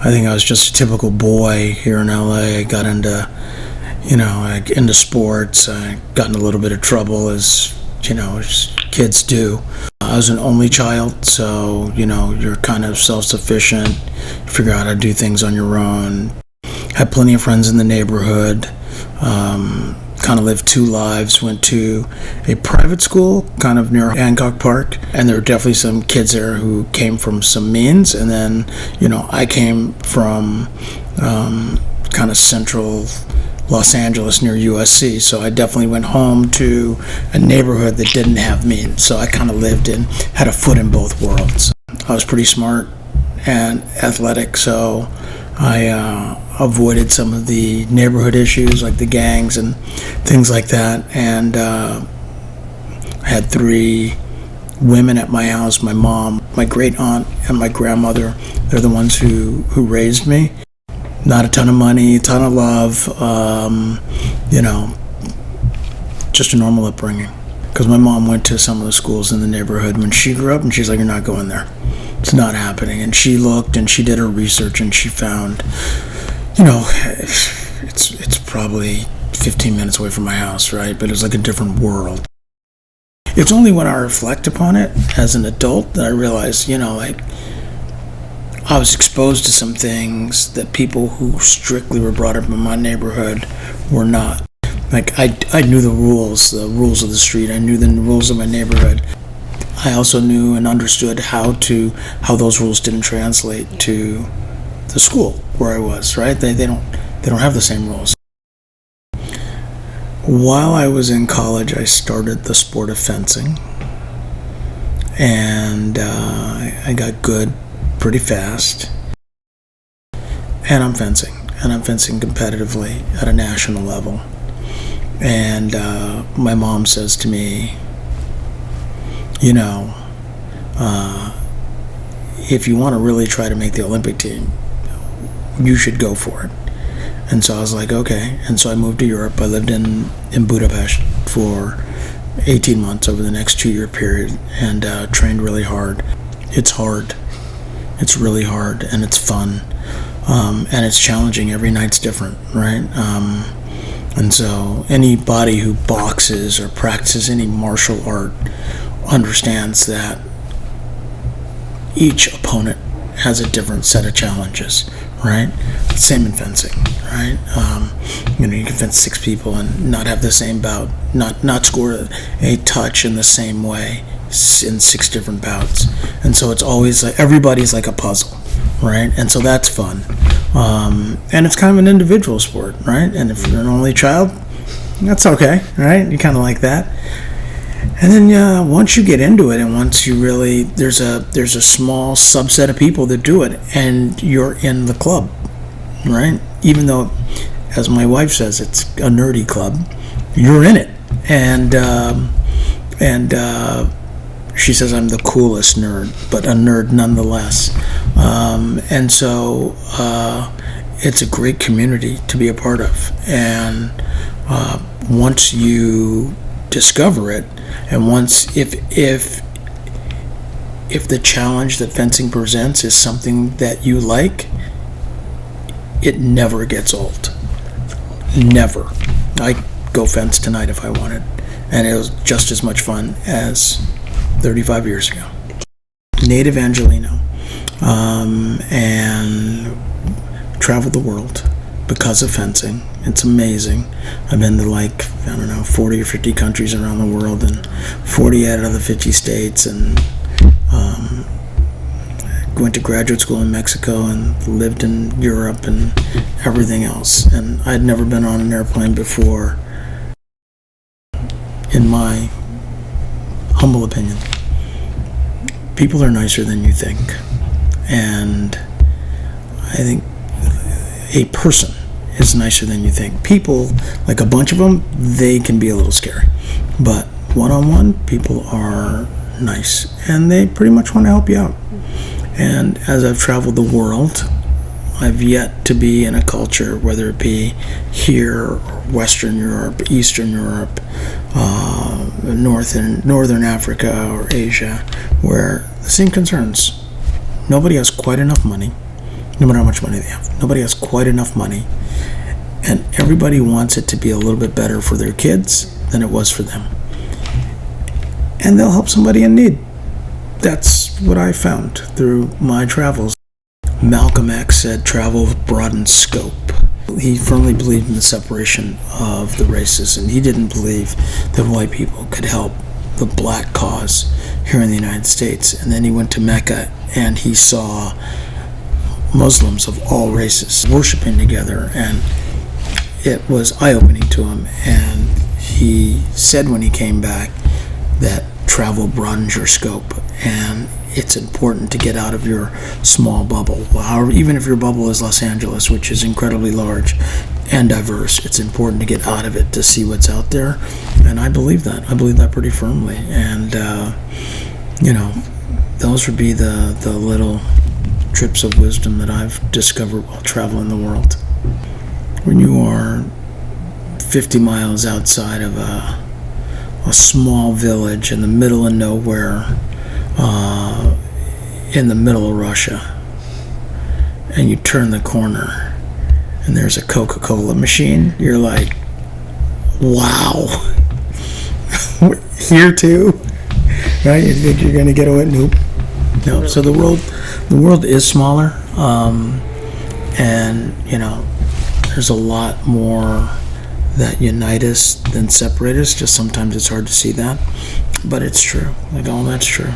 I think I was just a typical boy here in LA. I got into, into sports. I got in a little bit of trouble as kids do. I was an only child, so, you're kind of self-sufficient. You figure out how to do things on your own. Had plenty of friends in the neighborhood. Kind of lived two lives. Went to a private school kind of near Hancock Park, and there were definitely some kids there who came from some means, and then I came from kind of central Los Angeles near USC, so I definitely went home to a neighborhood that didn't have means, so I kind of had a foot in both worlds. I was pretty smart and athletic, so I avoided some of the neighborhood issues like the gangs and things like that, and I had 3 women at my house: my mom, my great aunt, and my grandmother. They're the ones who raised me. Not a ton of money, a ton of love, just a normal upbringing. Because my mom went to some of the schools in the neighborhood when she grew up, and she's like, "You're not going there. It's not happening." And she looked and she did her research and she found, it's probably 15 minutes away from my house, right? But it was like a different world. It's only when I reflect upon it as an adult that I realize, I was exposed to some things that people who strictly were brought up in my neighborhood were not. Like, I knew the rules of the street. I knew the rules of my neighborhood. I also knew and understood how those rules didn't translate to the school where I was, right? They don't have the same rules. While I was in college, I started the sport of fencing. and I got good pretty fast. And I'm fencing competitively at a national level. And my mom says to me, if you want to really try to make the Olympic team, you should go for it. And so I was like, okay. And so I moved to Europe. I lived in Budapest for 18 months over the next 2-year period, and trained really hard. It's hard. It's really hard, and it's fun. And it's challenging. Every night's different, right? And so anybody who boxes or practices any martial art understands that each opponent has a different set of challenges, right? Same in fencing, right? You can fence 6 people and not have the same bout, not score a touch in the same way in 6 different bouts. And so it's always like everybody's like a puzzle, right? And so that's fun. And it's kind of an individual sport, right? And if you're an only child, that's okay, right? You kind of like that. And then once you get into it, and once you really, there's a small subset of people that do it, and you're in the club, right? Even though, as my wife says, it's a nerdy club, you're in it. And she says I'm the coolest nerd, but a nerd nonetheless. And so it's a great community to be a part of. And once you discover it, and once if the challenge that fencing presents is something that you like, it never gets old. Never. I'd go fence tonight if I wanted, and it was just as much fun as 35 years ago. Native Angelino, and traveled the world because of fencing. It's amazing. I've been to 40 or 50 countries around the world, and 40 out of the 50 states, and went to graduate school in Mexico and lived in Europe and everything else. And I'd never been on an airplane before, in my humble opinion. People are nicer than you think. And I think a person is nicer than you think. People, like a bunch of them, they can be a little scary. But one-on-one, people are nice, and they pretty much want to help you out. And as I've traveled the world, I've yet to be in a culture, whether it be here or Western Europe, Eastern Europe, Northern Africa or Asia, where the same concerns. Nobody has quite enough money, no matter how much money they have. Nobody has quite enough money, and everybody wants it to be a little bit better for their kids than it was for them. And they'll help somebody in need. That's what I found through my travels. Malcolm X said travel broadens scope. He firmly believed in the separation of the races, and he didn't believe that white people could help the black cause here in the United States. And then he went to Mecca, and he saw Muslims of all races worshiping together, and it was eye-opening to him. And he said when he came back that travel broadens your scope, and it's important to get out of your small bubble. Even if your bubble is Los Angeles, which is incredibly large and diverse, it's important to get out of it to see what's out there. And I believe that. I believe that pretty firmly. And those would be the little trips of wisdom that I've discovered while traveling the world. When you are 50 miles outside of a small village in the middle of nowhere, in the middle of Russia, and you turn the corner and there's a Coca-Cola machine, you're like, wow. Here too, right? You think you're going to get away? Nope. No. So the world is smaller, and there's a lot more that unite us than separate us. Just sometimes it's hard to see that, but it's true. Like, all that's true.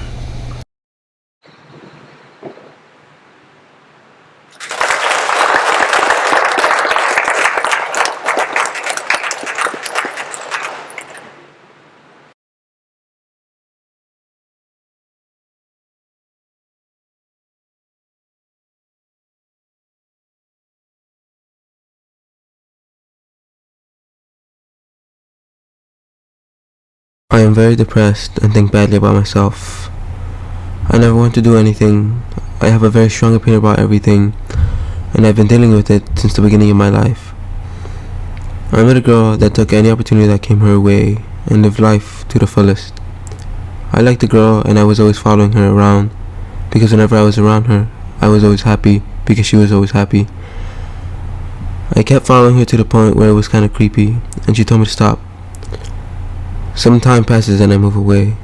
I am very depressed and think badly about myself. I never want to do anything. I have a very strong opinion about everything, and I've been dealing with it since the beginning of my life. I met a girl that took any opportunity that came her way and lived life to the fullest. I liked the girl and I was always following her around because whenever I was around her, I was always happy because she was always happy. I kept following her to the point where it was kind of creepy, and she told me to stop. Some time passes and I move away.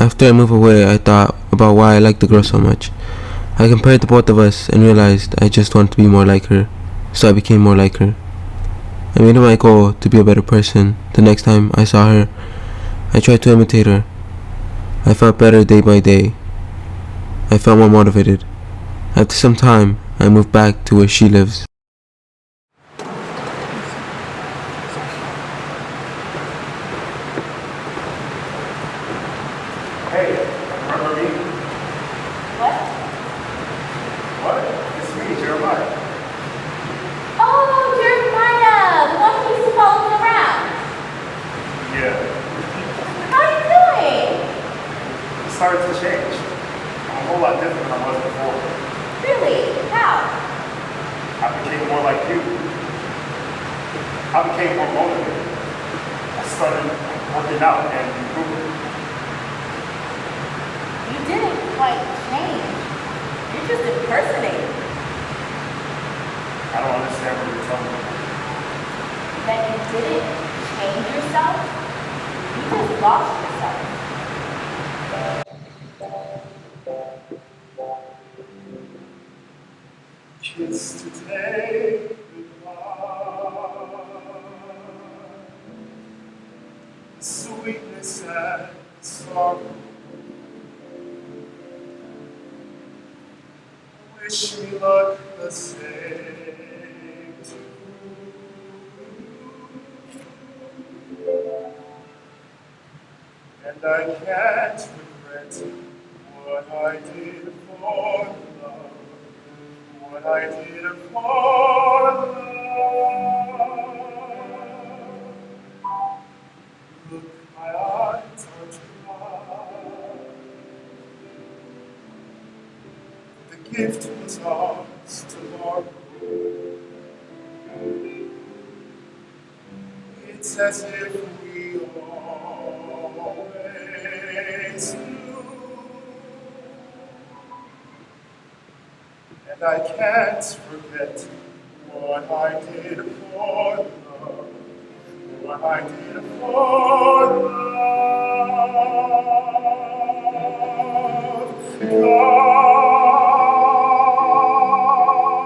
After I move away, I thought about why I liked the girl so much. I compared the both of us and realized I just wanted to be more like her, so I became more like her. I made it my goal to be a better person. The next time I saw her, I tried to imitate her. I felt better day by day. I felt more motivated. After some time, I moved back to where she lives. Hey, remember me? What? What? It's me, Jeremiah. Oh, Jeremiah, the one who used to follow me around. Yeah. How are you doing? It started to change. I'm a whole lot different than I was before. Really? How? I became more like you. I became more motivated. I started working out and improving. You didn't quite change. You're just impersonating. I don't understand what you're telling me. That you didn't change yourself? You just lost yourself. Kiss today, goodbye. Sweetness and sorrow. Wish me luck the same too. And I can't regret what I did for love. What I did for love. Look, my eyes are dry. The gift was ours to borrow. It's as if we always knew. And I can't forget what I did for love. What I did for love.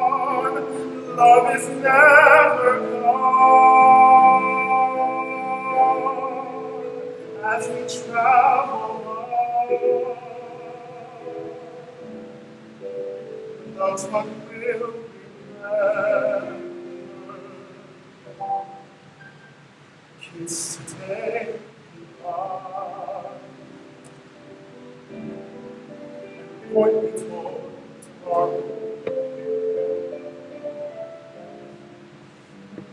Gone. Love is never gone. As we travel on, love's what will remember. Kiss today, goodbye. Point me toward tomorrow.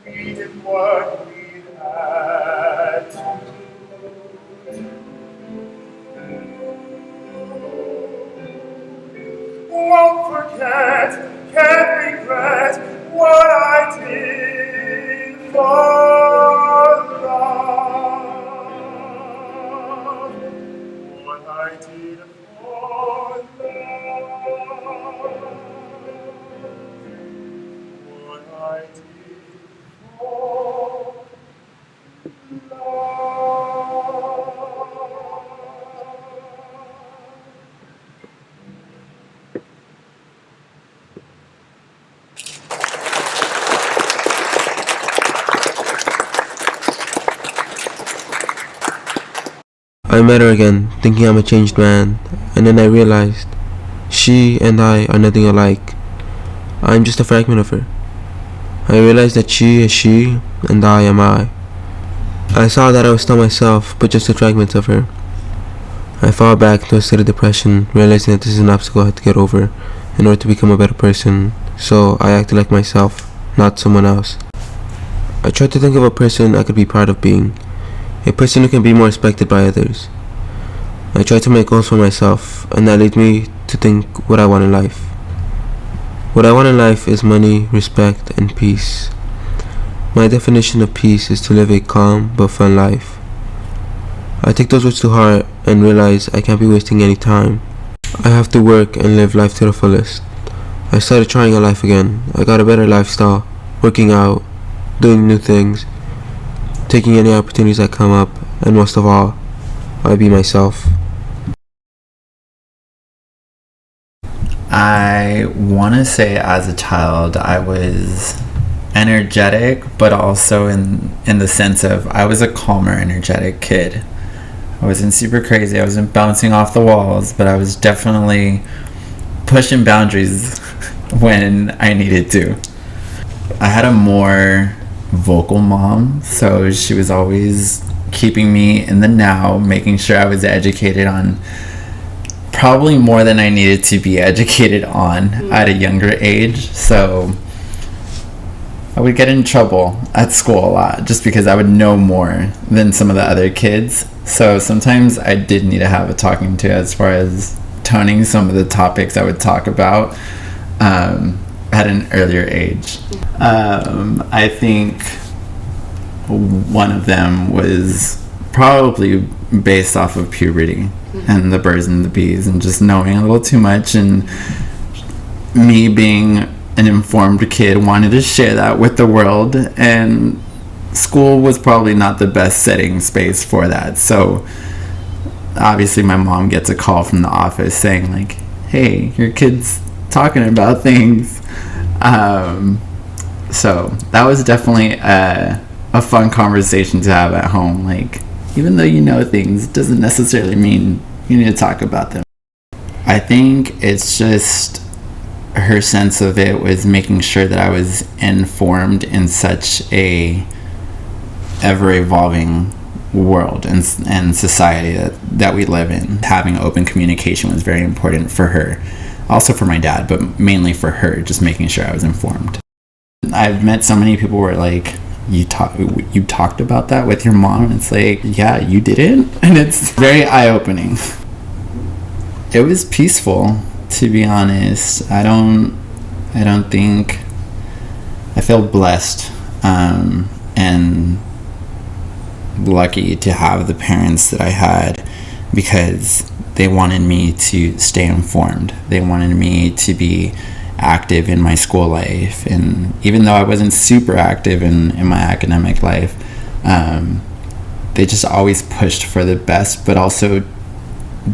We did what we had to do. Won't forget, can't regret what I did for love. What I did for love. What I did for I met her again, thinking I'm a changed man, and then I realized she and I are nothing alike. I'm just a fragment of her. I realized that she is she, and I am I. I saw that I was still myself, but just a fragment of her. I fell back into a state of depression, realizing that this is an obstacle I had to get over in order to become a better person, so I acted like myself, not someone else. I tried to think of a person I could be proud of being. a person who can be more respected by others. I try to make goals for myself, and that leads me to think what I want in life. What I want in life is money, respect, and peace. My definition of peace is to live a calm but fun life. I take those words to heart and realize I can't be wasting any time. I have to work and live life to the fullest. I started trying a life again. I got a better lifestyle, working out, doing new things, taking any opportunities that come up, and most of all, I be myself. I want to say as a child I was energetic, but also in the sense of I was a calmer, energetic kid. I wasn't super crazy, I wasn't bouncing off the walls, but I was definitely pushing boundaries when I needed to. I had a more vocal mom, so she was always keeping me in the now, making sure I was educated on probably more than I needed to be educated on at a younger age. So I would get in trouble at school a lot just because I would know more than some of the other kids. So sometimes I did need to have a talking to as far as toning some of the topics I would talk about at an earlier age. I think one of them was probably based off of puberty and the birds and the bees and just knowing a little too much, and me being an informed kid wanted to share that with the world, and school was probably not the best setting space for that. So obviously my mom gets a call from the office saying like, hey, your kid's talking about things. So that was definitely a fun conversation to have at home. Like, even though you know things doesn't necessarily mean you need to talk about them. I think it's just her sense of it was making sure that I was informed in such a ever-evolving world and society that we live in. Having open communication was very important for her. Also for my dad, but mainly for her, just making sure I was informed. I've met so many people where like, you talked about that with your mom, and it's like, yeah, you didn't? And it's very eye-opening. It was peaceful, to be honest. I don't think, I feel blessed and lucky to have the parents that I had, because they wanted me to stay informed. They wanted me to be active in my school life, and even though I wasn't super active in my academic life, they just always pushed for the best, but also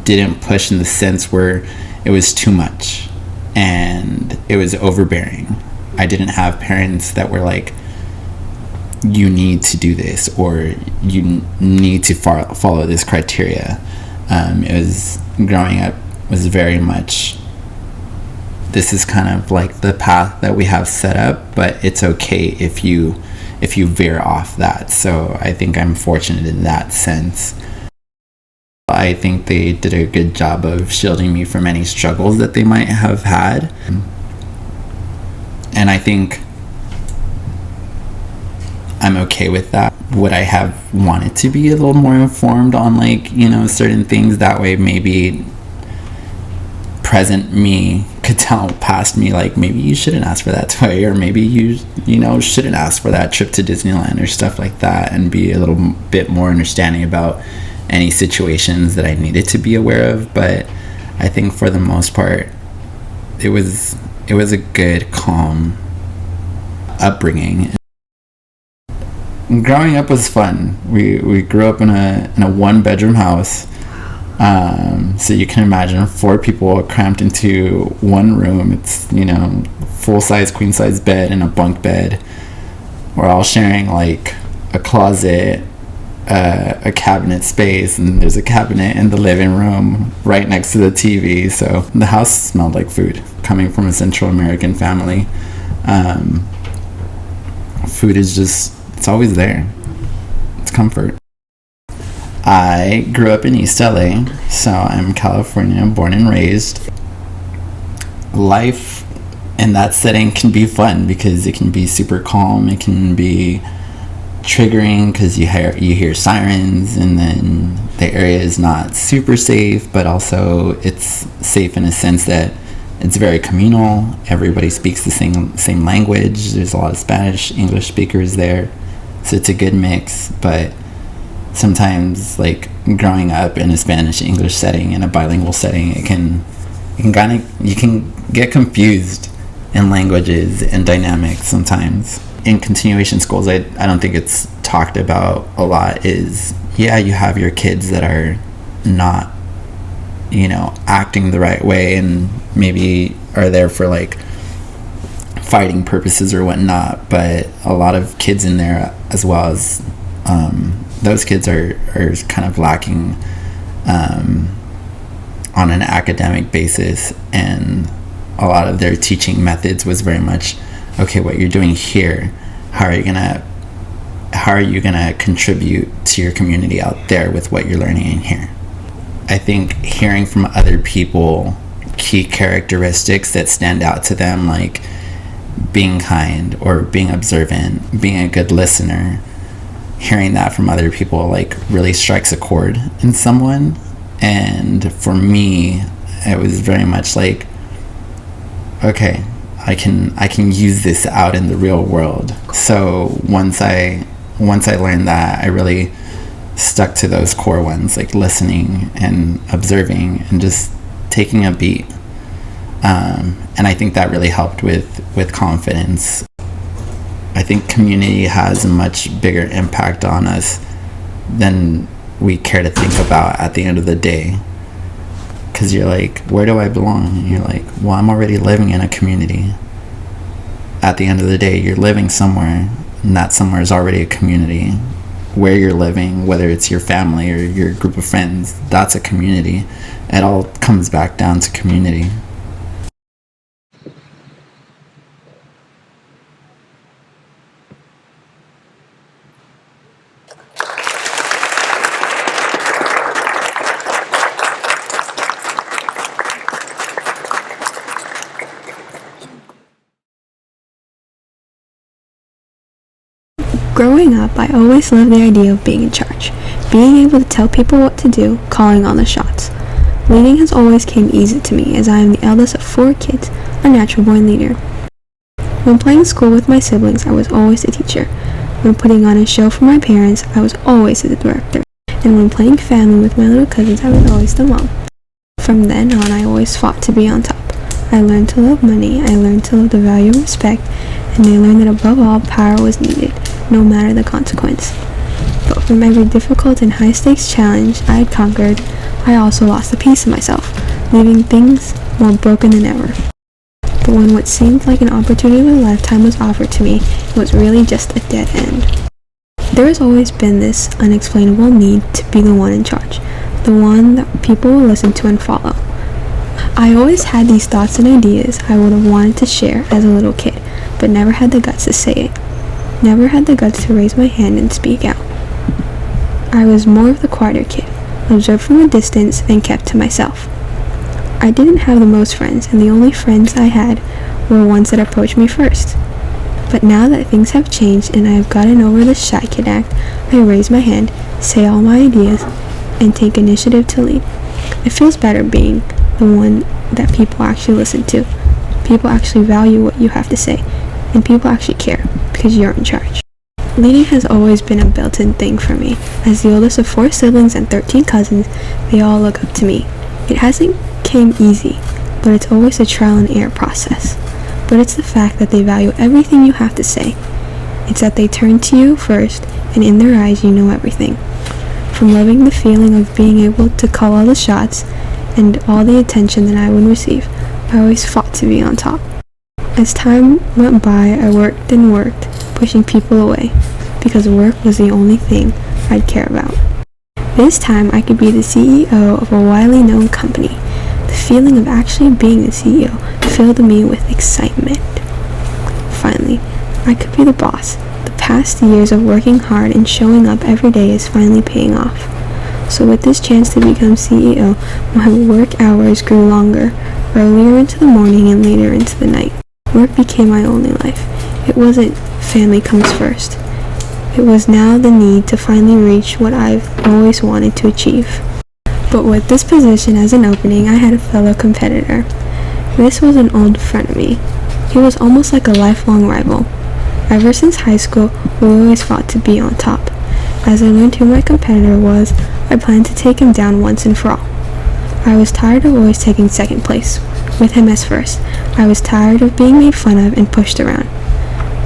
didn't push in the sense where it was too much and it was overbearing. I didn't have parents that were like, you need to do this or you need to follow this criteria. It was, growing up was very much, this is kind of like the path that we have set up, but it's okay if you veer off that. So I think I'm fortunate in that sense. I think they did a good job of shielding me from any struggles that they might have had. And I think I'm okay with that. Would I have wanted to be a little more informed on, like, you know, certain things? That way maybe present me could tell past me, like, maybe you shouldn't ask for that toy, or maybe you shouldn't ask for that trip to Disneyland or stuff like that, and be a little bit more understanding about any situations that I needed to be aware of. But I think for the most part it was a good, calm upbringing. Growing up was fun. We grew up in a 1-bedroom house. So you can imagine 4 people cramped into one room. It's, full-size queen-size bed and a bunk bed. We're all sharing like a closet, a cabinet space, and there's a cabinet in the living room right next to the TV. So the house smelled like food, coming from a Central American family. Food is just, it's always there. It's comfort. I grew up in East LA, so I'm California, born and raised. Life in that setting can be fun because it can be super calm. It can be triggering because you hear sirens, and then the area is not super safe, but also it's safe in a sense that it's very communal. Everybody speaks the same language. There's a lot of Spanish, English speakers there, so it's a good mix. But sometimes, like, growing up in a Spanish English setting, in a bilingual setting, you can get confused in languages and dynamics sometimes. In continuation schools, I don't think it's talked about a lot, is you have your kids that are not, acting the right way, and maybe are there for like fighting purposes or whatnot, but a lot of kids in there, as well as those kids are kind of lacking on an academic basis, and a lot of their teaching methods was very much, okay, what you're doing here, how are you gonna contribute to your community out there with what you're learning in here? I think hearing from other people key characteristics that stand out to them, like being kind or being observant, being a good listener, hearing that from other people like really strikes a chord in someone. And for me, it was very much like, okay, I can use this out in the real world. So once I learned that, I really stuck to those core ones, like listening and observing and just taking a beat. And I think that really helped with confidence. I think community has a much bigger impact on us than we care to think about at the end of the day. Because you're like, where do I belong? And you're like, well, I'm already living in a community. At the end of the day, you're living somewhere, and that somewhere is already a community. Where you're living, whether it's your family or your group of friends, that's a community. It all comes back down to community. Growing up, I always loved the idea of being in charge, being able to tell people what to do, calling all the shots. Leading has always came easy to me, as I am the eldest of 4 kids, a natural-born leader. When playing school with my siblings, I was always the teacher. When putting on a show for my parents, I was always the director. And when playing family with my little cousins, I was always the mom. From then on, I always fought to be on top. I learned to love money, I learned to love the value of respect, and I learned that above all, power was needed, no matter the consequence. But from every difficult and high-stakes challenge I had conquered, I also lost a piece of myself, leaving things more broken than ever. But when what seemed like an opportunity of a lifetime was offered to me, it was really just a dead end. There has always been this unexplainable need to be the one in charge, the one that people will listen to and follow. I always had these thoughts and ideas I would have wanted to share as a little kid, but never had the guts to say it. Never had the guts to raise my hand and speak out. I was more of the quieter kid, observed from a distance and kept to myself. I didn't have the most friends, and the only friends I had were ones that approached me first. But now that things have changed and I have gotten over the shy kid act, I raise my hand, say all my ideas, and take initiative to lead. It feels better being the one that people actually listen to. People actually value what you have to say, and people actually care because you're in charge. Leading has always been a built-in thing for me. As the oldest of 4 siblings and 13 cousins, they all look up to me. It hasn't came easy, but it's always a trial and error process. But it's the fact that they value everything you have to say. It's that they turn to you first, and in their eyes you know everything. From loving the feeling of being able to call all the shots and all the attention that I would receive, I always fought to be on top. As time went by, I worked and worked, pushing people away, because work was the only thing I'd care about. This time, I could be the CEO of a widely known company. The feeling of actually being the CEO filled me with excitement. Finally, I could be the boss. The past years of working hard and showing up every day is finally paying off. So with this chance to become CEO, my work hours grew longer, earlier into the morning and later into the night. Work became my only life. It wasn't family comes first. It was now the need to finally reach what I've always wanted to achieve. But with this position as an opening, I had a fellow competitor. This was an old friend of me. He was almost like a lifelong rival. Ever since high school, we always fought to be on top. As I learned who my competitor was, I planned to take him down once and for all. I was tired of always taking second place, with him as first. I was tired of being made fun of and pushed around.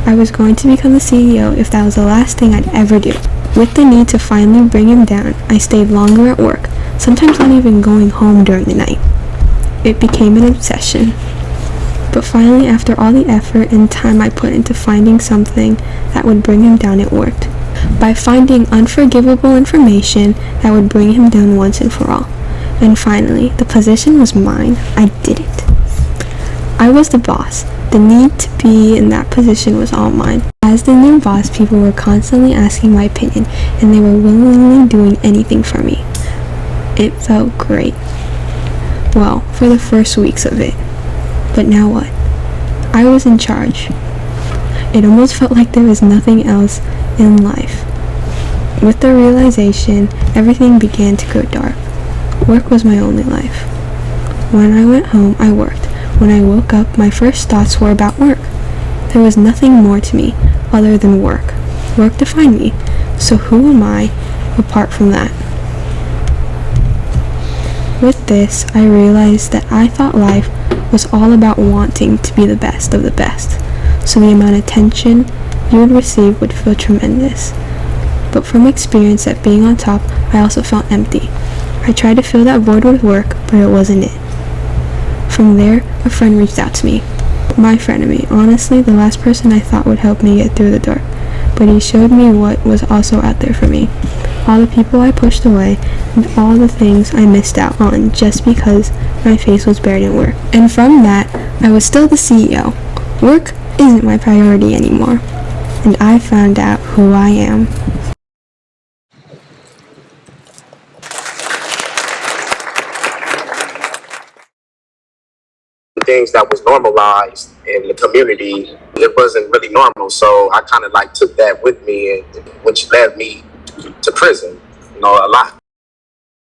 I was going to become the CEO if that was the last thing I'd ever do. With the need to finally bring him down, I stayed longer at work, sometimes not even going home during the night. It became an obsession. But finally, after all the effort and time I put into finding something that would bring him down, it worked. By finding unforgivable information that would bring him down once and for all. And finally, the position was mine. I did it. I was the boss. The need to be in that position was all mine. As the new boss, people were constantly asking my opinion, and they were willingly doing anything for me. It felt great. Well, for the first weeks of it. But now what? I was in charge. It almost felt like there was nothing else in life. With the realization, everything began to go dark. Work was my only life. When I went home, I worked. When I woke up, my first thoughts were about work. There was nothing more to me other than work. Work defined me. So who am I apart from that? With this, I realized that I thought life was all about wanting to be the best of the best. So the amount of attention you would receive would feel tremendous. But from experience at being on top, I also felt empty. I tried to fill that void with work, but it wasn't it. From there, a friend reached out to me. My frenemy, honestly, the last person I thought would help me get through the door. But he showed me what was also out there for me. All the people I pushed away, and all the things I missed out on just because my face was buried in work. And from that, I was still the CEO. Work isn't my priority anymore. And I found out who I am. Things that was normalized in the community, it wasn't really normal. So I kind of like took that with me, and which led me to prison, a lot.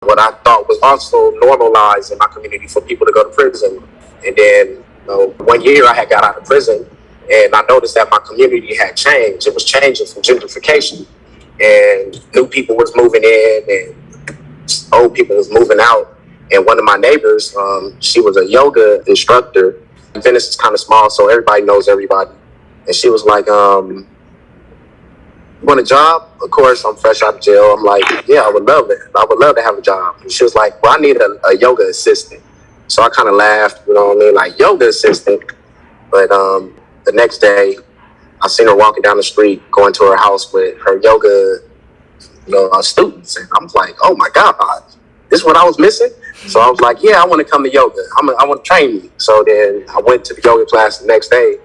What I thought was also normalized in my community for people to go to prison. And then, 1 year I had got out of prison, and I noticed that my community had changed. It was changing from gentrification, and new people was moving in, and old people was moving out. And one of my neighbors, she was a yoga instructor. Venice is kind of small, so everybody knows everybody. And she was like, you want a job? Of course, I'm fresh out of jail. I'm like, yeah, I would love it. I would love to have a job. And she was like, well, I need a yoga assistant. So I kind of laughed, like yoga assistant. But the next day, I seen her walking down the street, going to her house with her yoga, students. And I'm like, oh my God, this is what I was missing? So I was like, yeah, I want to come to yoga. I want to train me. So then I went to the yoga class the next day,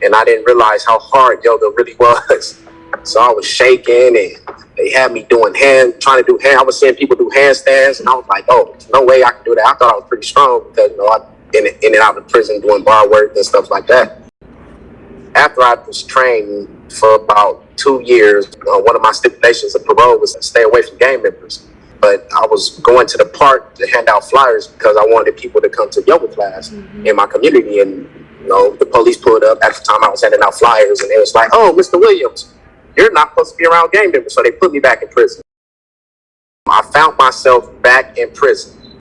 and I didn't realize how hard yoga really was. So I was shaking, and they had me trying to do I was seeing people do handstands, and I was like, oh, there's no way I can do that. I thought I was pretty strong because, I've been in and out of prison doing bar work and stuff like that. After I was trained for about 2 years, one of my stipulations of parole was to stay away from gang members. But I was going to the park to hand out flyers because I wanted people to come to yoga class in my community. And, the police pulled up at the time I was handing out flyers, and they was like, oh, Mr. Williams, you're not supposed to be around gang members. So they put me back in prison. I found myself back in prison.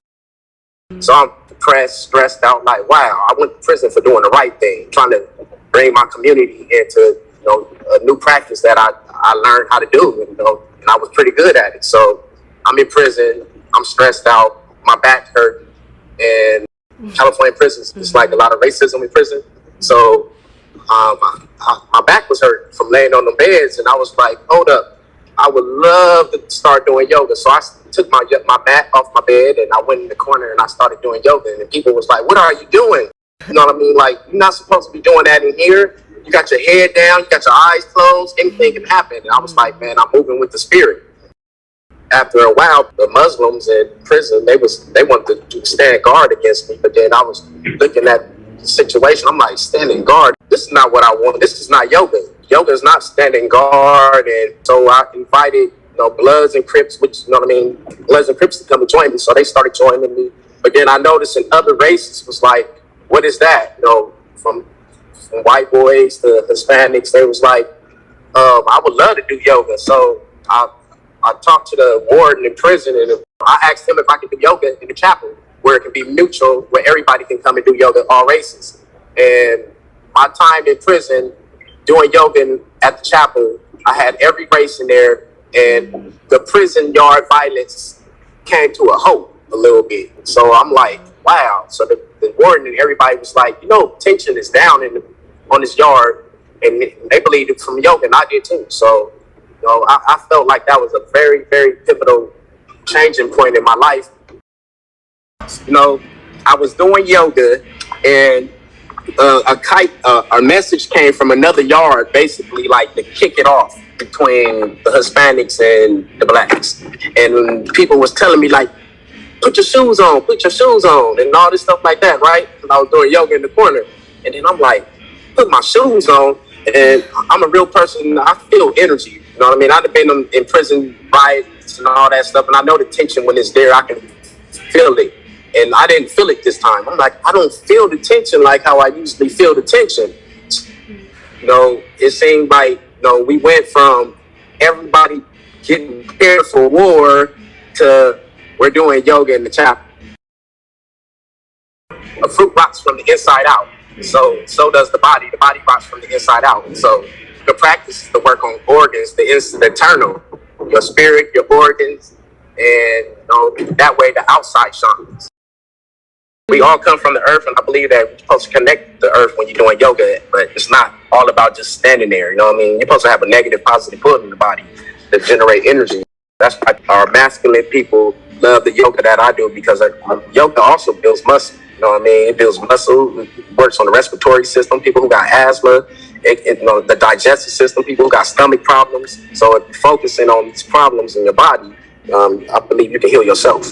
So I'm depressed, stressed out, like, wow, I went to prison for doing the right thing, trying to bring my community into, a new practice that I learned how to do, and I was pretty good at it. So I'm in prison, I'm stressed out, my back hurt, and California prisons, it's like a lot of racism in prison. So my back was hurt from laying on the beds, and I was like, hold up, I would love to start doing yoga. So I took my mat off my bed, and I went in the corner and I started doing yoga, and people was like, what are you doing? You know what I mean? Like, you're not supposed to be doing that in here. You got your head down, you got your eyes closed, anything can happen. And I was like, man, I'm moving with the spirit. After a while, the Muslims in prison, they wanted to stand guard against me. But then I was looking at the situation. I'm like, standing guard, this is not what I want. This is not yoga. yoga is not standing guard, and so I invited Bloods and Crips, which Bloods and Crips to come and join me. So they started joining me. But then I noticed in other races was like, what is that? From white boys to Hispanics, they was like, I would love to do yoga. So I talked to the warden in prison, and I asked him if I could do yoga in the chapel, where it can be neutral, where everybody can come and do yoga, all races. And my time in prison doing yoga at the chapel, I had every race in there, and the prison yard violence came to a halt a little bit. So I'm like, wow. So the warden and everybody was like, tension is down on this yard, and they believed it from yoga, and I did too. So, I felt like that was a very, very pivotal changing point in my life. I was doing yoga, and a message came from another yard, basically like to kick it off between the Hispanics and the blacks. And people was telling me like, put your shoes on, and all this stuff like that, right? Because I was doing yoga in the corner. And then I'm like, put my shoes on, and I'm a real person. I feel energy, you know what I mean? I've been in prison riots and all that stuff, and I know the tension when it's there. I can feel it. And I didn't feel it this time. I'm like, I don't feel the tension like how I usually feel the tension. It seemed like, we went from everybody getting prepared for war to we're doing yoga in the chapel. A fruit rots from the inside out. So does the body. The body rots from the inside out. And so the practice is to work on organs, the internal, your spirit, your organs, and that way the outside shines. We all come from the earth, and I believe that we're supposed to connect the earth when you're doing yoga, but it's not all about just standing there, you know what I mean? You're supposed to have a negative, positive pull in the body to generate energy. That's why our masculine people love the yoga that I do, because yoga also builds muscle, you know what I mean? It builds muscle, it works on the respiratory system, people who got asthma, the digestive system, people who got stomach problems. So if you're focusing on these problems in your body, I believe you can heal yourself.